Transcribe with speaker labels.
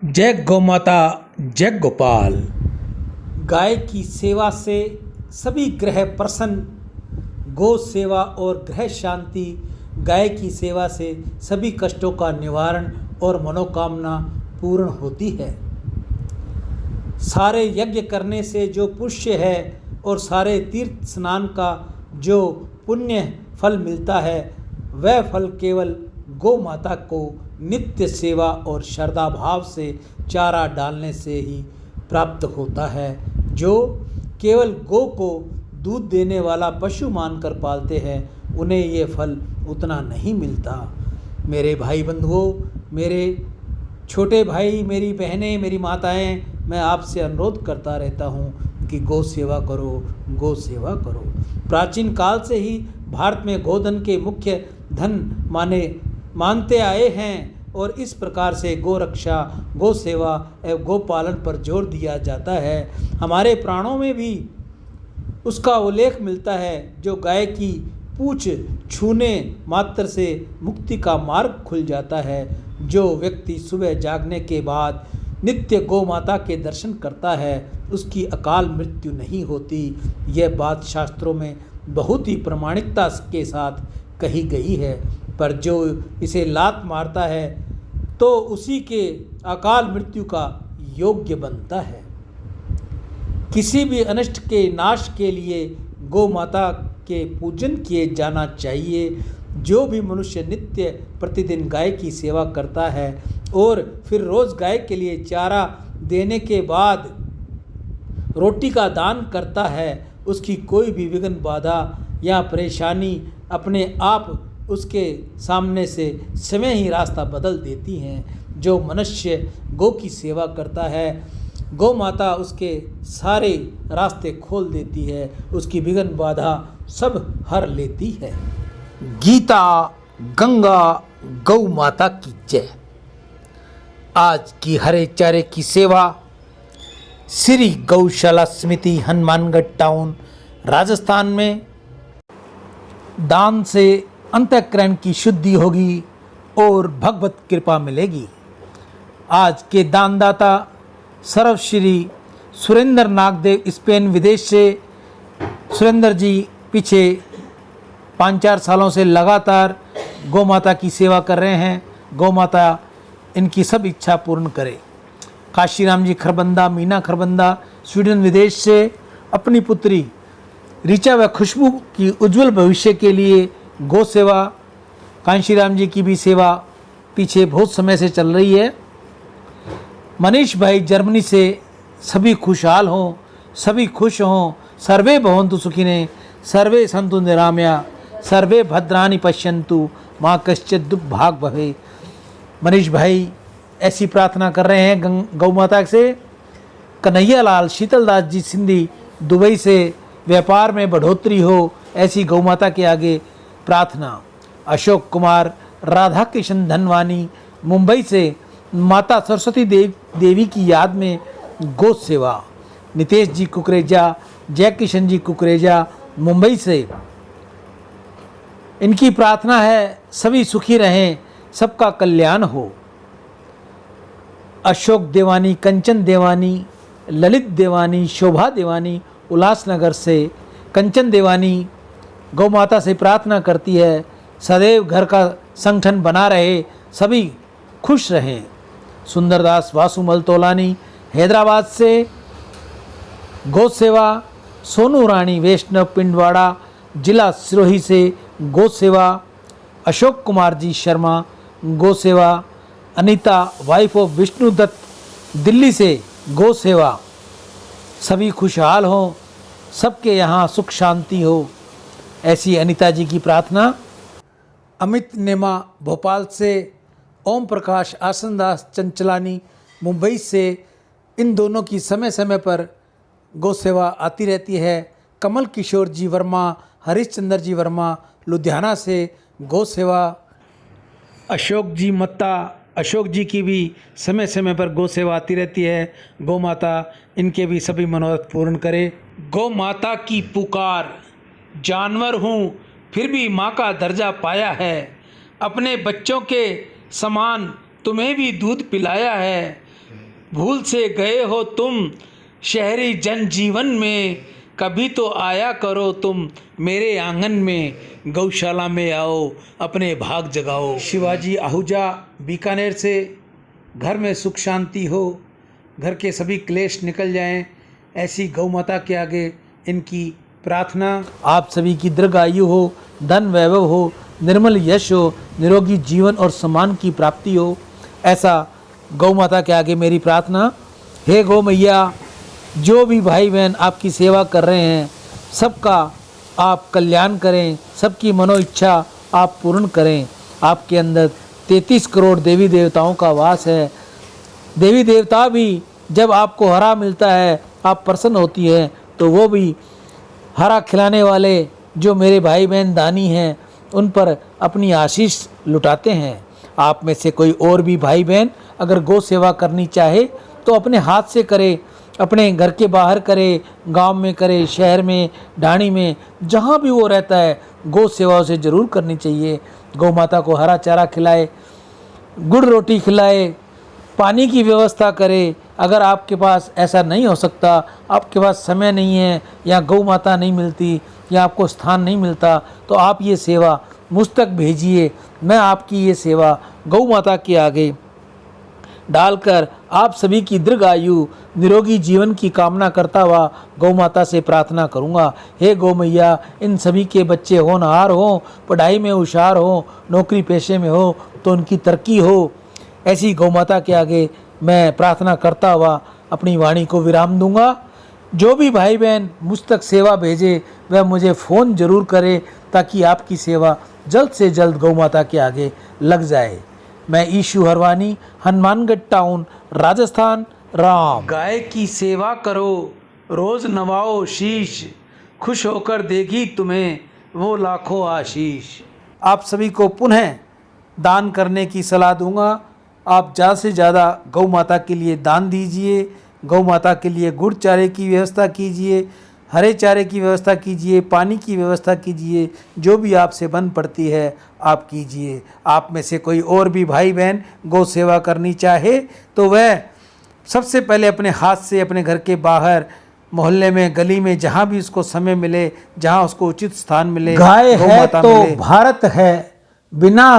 Speaker 1: जय गौ माता, जय गोपाल। गाय की सेवा से सभी ग्रह प्रसन्न, गौ सेवा और ग्रह शांति। गाय की सेवा से सभी कष्टों का निवारण और मनोकामना पूर्ण होती है। सारे यज्ञ करने से जो पुण्य है और सारे तीर्थ स्नान का जो पुण्य फल मिलता है, वह फल केवल गौ माता को नित्य सेवा और श्रद्धा भाव से चारा डालने से ही प्राप्त होता है। जो केवल गौ को दूध देने वाला पशु मानकर पालते हैं, उन्हें ये फल उतना नहीं मिलता। मेरे भाई बंधुओं, मेरे छोटे भाई, मेरी बहनें, मेरी माताएं, मैं आपसे अनुरोध करता रहता हूँ कि गौ सेवा करो, गौ सेवा करो। प्राचीन काल से ही भारत में गोधन के मुख्य धन मानते आए हैं और इस प्रकार से गौ रक्षा, गौ सेवा एवं गौ पालन पर जोर दिया जाता है। हमारे प्राणों में भी उसका उल्लेख मिलता है। जो गाय की पूंछ छूने मात्र से मुक्ति का मार्ग खुल जाता है। जो व्यक्ति सुबह जागने के बाद नित्य गौ माता के दर्शन करता है, उसकी अकाल मृत्यु नहीं होती। यह बात शास्त्रों में बहुत ही प्रामाणिकता के साथ कही गई है। पर जो इसे लात मारता है तो उसी के अकाल मृत्यु का योग्य बनता है। किसी भी अनिष्ट के नाश के लिए गौ माता के पूजन किए जाना चाहिए। जो भी मनुष्य नित्य प्रतिदिन गाय की सेवा करता है और फिर रोज़ गाय के लिए चारा देने के बाद रोटी का दान करता है, उसकी कोई भी विघ्न, बाधा या परेशानी अपने आप उसके सामने से समय ही रास्ता बदल देती हैं। जो मनुष्य गौ की सेवा करता है, गौ माता उसके सारे रास्ते खोल देती है, उसकी विघ्न बाधा सब हर लेती है। गीता गंगा गौ माता की जय। आज की हरे चारे की सेवा श्री गौशाला समिति, हनुमानगढ़ टाउन, राजस्थान में। दान से अंतःकरण की शुद्धि होगी और भगवत कृपा मिलेगी। आज के दानदाता सर्वश्री सुरेंद्र नागदेव, स्पेन विदेश से। सुरेंद्र जी पीछे 5-4 सालों से लगातार गौ माता की सेवा कर रहे हैं। गौ माता इनकी सब इच्छा पूर्ण करे। काशीराम जी खरबंदा, मीना खरबंदा, स्वीडन विदेश से अपनी पुत्री ऋचा व खुशबू की उज्जवल भविष्य के लिए गौ सेवा। कांशीराम जी की भी सेवा पीछे बहुत समय से चल रही है। मनीष भाई जर्मनी से, सभी खुशहाल हों, सभी खुश हों। सर्वे भवन्तु सुखिने, सर्वे सन्तु निरामया, सर्वे भद्राणि पश्यन्तु, माँ कश्चित् दुख भाग भवे। मनीष भाई ऐसी प्रार्थना कर रहे हैं गौ माता से। कन्हैया लाल शीतलदास जी सिंधी दुबई से, व्यापार में बढ़ोतरी हो, ऐसी गौ माता के आगे प्रार्थना। अशोक कुमार राधा कृष्ण धनवानी मुंबई से, माता सरस्वती देवी की याद में गौ सेवा। नितेश जी कुकरेजा, जय किशन जी कुकरेजा मुंबई से, इनकी प्रार्थना है सभी सुखी रहें, सबका कल्याण हो। अशोक देवानी, कंचन देवानी, ललित देवानी, शोभा देवानी उल्लासनगर से। कंचन देवानी गौ माता से प्रार्थना करती है सदैव घर का संगठन बना रहे, सभी खुश रहें। सुंदरदास वासुमल तोलानी हैदराबाद से गौ सेवा। सोनू रानी वैष्णव पिंडवाड़ा जिला सिरोही से गौ सेवा। अशोक कुमार जी शर्मा गौ सेवा। अनीता वाइफ ऑफ विष्णु दत्त दिल्ली से गौ सेवा। सभी खुशहाल हों, सबके यहाँ सुख शांति हो, ऐसी अनीता जी की प्रार्थना। अमित नेमा भोपाल से, ओम प्रकाश आसनदास चंचलानी मुंबई से, इन दोनों की समय समय पर गौ सेवा आती रहती है। कमल किशोर जी वर्मा, हरीशचंद्र जी वर्मा लुधियाना से गौ सेवा। अशोक जी मत्ता, अशोक जी की भी समय समय पर गौ सेवा आती रहती है। गौ माता इनके भी सभी मनोरथ पूर्ण करे। गौ माता की पुकार, जानवर हूँ फिर भी माँ का दर्जा पाया है, अपने बच्चों के समान तुम्हें भी दूध पिलाया है। भूल से गए हो तुम शहरी जनजीवन में, कभी तो आया करो तुम मेरे आंगन में, गौशाला में आओ अपने भाग जगाओ। शिवाजी आहूजा, बीकानेर से। घर में सुख शांति हो, घर के सभी क्लेश निकल जाएं, ऐसी गौ माता के आगे इनकी प्रार्थना। आप सभी की दीर्घायु हो, धन वैभव हो, निर्मल यश हो, निरोगी जीवन और सम्मान की प्राप्ति हो, ऐसा गौ माता के आगे मेरी प्रार्थना। हे गौ मैया, जो भी भाई बहन आपकी सेवा कर रहे हैं सबका आप कल्याण करें, सबकी मनो इच्छा आप पूर्ण करें। आपके अंदर 33 करोड़ देवी देवताओं का वास है। देवी देवता भी जब आपको हरा मिलता है, आप प्रसन्न होती है, तो वो भी हरा खिलाने वाले जो मेरे भाई बहन दानी हैं उन पर अपनी आशीष लुटाते हैं। आप में से कोई और भी भाई बहन अगर गौ सेवा करनी चाहे तो अपने हाथ से करे, अपने घर के बाहर करे, गांव में करे, शहर में, ढाणी में, जहां भी वो रहता है, गौ सेवा उसे ज़रूर करनी चाहिए। गौ माता को हरा चारा खिलाए, गुड़ रोटी खिलाए, पानी की व्यवस्था करे। अगर आपके पास ऐसा नहीं हो सकता, आपके पास समय नहीं है, या गौ माता नहीं मिलती, या आपको स्थान नहीं मिलता, तो आप ये सेवा मुझ तक भेजिए। मैं आपकी ये सेवा गौ माता के आगे डालकर आप सभी की दीर्घायु, निरोगी जीवन की कामना करता हुआ गौ माता से प्रार्थना करूंगा। हे गौ मैया, इन सभी के बच्चे होनहार हों, पढ़ाई में होशियार हों, नौकरी पेशे में हो तो उनकी तरक्की हो, ऐसी गौ माता के आगे मैं प्रार्थना करता हुआ अपनी वाणी को विराम दूंगा। जो भी भाई बहन मुझ तक सेवा भेजे वह मुझे फ़ोन ज़रूर करे, ताकि आपकी सेवा जल्द से जल्द गौ माता के आगे लग जाए। मैं ईशु हरवानी, हनुमानगढ़ टाउन, राजस्थान। राम। गाय की सेवा करो, रोज़ नवाओ शीश, खुश होकर देगी तुम्हें वो लाखों आशीष। आप सभी को पुनः दान करने की सलाह दूंगा। आप ज़्यादा से ज़्यादा गौ माता के लिए दान दीजिए। गौ माता के लिए गुड़ चारे की व्यवस्था कीजिए, हरे चारे की व्यवस्था कीजिए, पानी की व्यवस्था कीजिए, जो भी आपसे बन पड़ती है आप कीजिए। आप में से कोई और भी भाई बहन गौ सेवा करनी चाहे तो वह सबसे पहले अपने हाथ से अपने घर के बाहर, मोहल्ले में, गली में, जहाँ भी उसको समय मिले, जहाँ उसको उचित स्थान मिले,
Speaker 2: गाय है तो
Speaker 1: मिले।
Speaker 2: भारत है, बिना